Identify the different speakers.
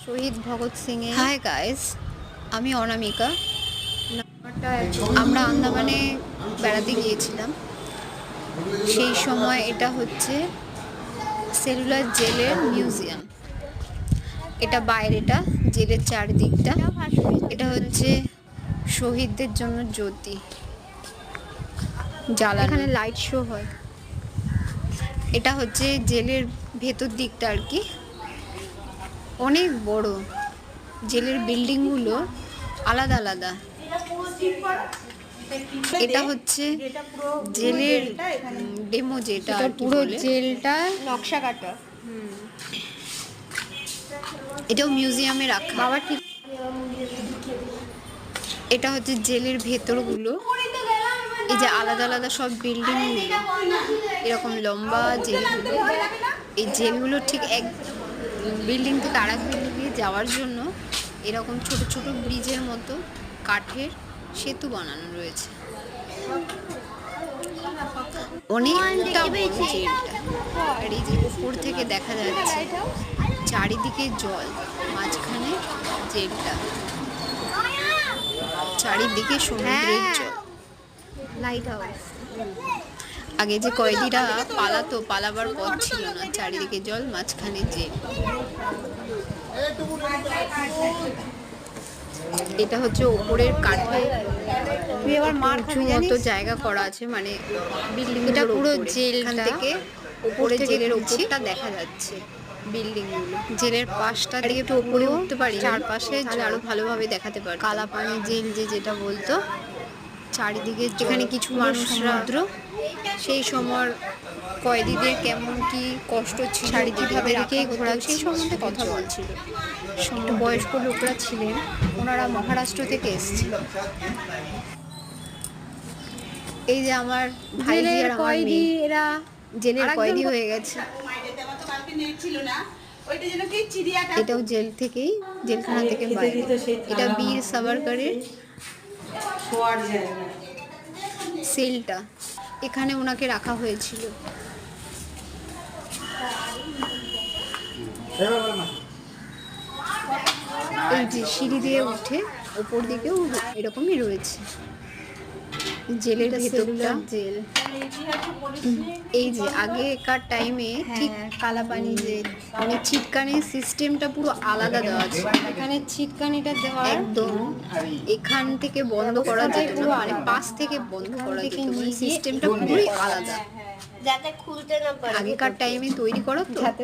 Speaker 1: শহীদ ভগৎ সিং এর।
Speaker 2: Hi guys, আমি অনামিকা। আমরা আন্দামানে বেড়াতে গিয়েছিলাম। সেই সময় এটা হচ্ছে সেলুলার জেলের মিউজিয়াম। এটা বাইরেটা, জেলের চারদিকটা। এটা হচ্ছে শহীদদের জন্য জ্যোতি জ্বালানো।
Speaker 1: এখানে লাইট শো হয়।
Speaker 2: এটা হচ্ছে জেলের ভেতর দিকটা আর কি, অনেক বড়। জেলের বিল্ডিংগুলো আলাদা আলাদা। এটা হচ্ছে জেলের ডেমো, যেটা
Speaker 1: এটা
Speaker 2: আর কি
Speaker 1: পুরো
Speaker 2: বলে।
Speaker 1: জেলটা
Speaker 3: নকশা কাটা।
Speaker 2: এটাও মিউজিয়ামে রাখা।
Speaker 1: বাবা ঠিক।
Speaker 2: এটা হচ্ছে জেলের ভেতরগুলো। এই যে আলাদা আলাদা সব বিল্ডিং, এরকম লম্বা জেলগুলো। এই জেলগুলো ঠিক এক বিল্ডিং থেকে আর এক বিল্ডিংয়ে যাওয়ার জন্য এরকম ছোট ছোট ব্রিজের মতো কাঠের সেতু বানানো রয়েছে। অনেকটা বড় জেলটা। আর এই যে উপর থেকে দেখা যাচ্ছে চারিদিকে জল, মাঝখানে জেলটা, চারিদিকে সমুদ্রের জল।
Speaker 1: Light house.
Speaker 2: আগে যে কয়েদিরা পালাতো, পালাবার পথ ছিল না, চারিদিকে জল, মাঝখানে জেল। এটা হচ্ছে ওপরের কাঠে
Speaker 1: তুই আবার মার খাবি
Speaker 2: মতো
Speaker 1: জানিস?
Speaker 2: জায়গা করা আছে, মানে বিল্ডিং।
Speaker 1: এটা পুরো
Speaker 2: জেলখান
Speaker 1: জেলটা।
Speaker 2: থেকে উপরে জেলের ওপরটা দেখা যাচ্ছে, বিল্ডিং গুলো। জেলের পাশটা দিয়ে একটু উপরে উঠতে পারি চারপাশে, তাহলে আরো ভালোভাবে দেখাতে পারি। কালাপানি জেল যেটা বলতো, চারিদিকে যেখানে কিছু মানুষরা সেই সময় কয়েদিদের কেমন কি কষ্ট ছিল, চারিদিকে ঘোরা, সেই সম্বন্ধে কথা বলছিল। একটু বয়স্ক লোকরা ছিলেন, ওনারা মহারাষ্ট্র থেকে এসেছিল। এই যে আমার ভাইজি আর
Speaker 1: জেলের
Speaker 2: আমার
Speaker 1: কয়েদি
Speaker 2: মেয়ে
Speaker 1: এরা
Speaker 2: জেলের
Speaker 1: আরেকজন
Speaker 2: কয়েদি হয়ে গেছে। এটাও জেল থেকেই, জেলখানা থেকে বাইরে। এটা বীর সাভারকরের সেলটা, এখানে ওনাকে রাখা হয়েছিল। এই যে সিঁড়ি দিয়ে উঠে ওপর দিকেও এরকমই রয়েছে জেলের ভেতরটা।
Speaker 1: জেল।
Speaker 2: এই যে আগেকার টাইমে ঠিক
Speaker 1: কালাপানি জেল।
Speaker 2: মানে ছিটকানির সিস্টেমটা পুরো আলাদা দেওয়া আছে।
Speaker 1: এখানে ছিটকানিটা দেওয়া
Speaker 2: একদম এখান থেকে বন্ধ করা যেত না, মানে পাশ থেকে বন্ধ করা যেত, মানে সিস্টেমটা পুরোই আলাদা।
Speaker 3: যাতে খুলতে না পারে।
Speaker 2: আগেকার টাইমে তৈরি করো তো।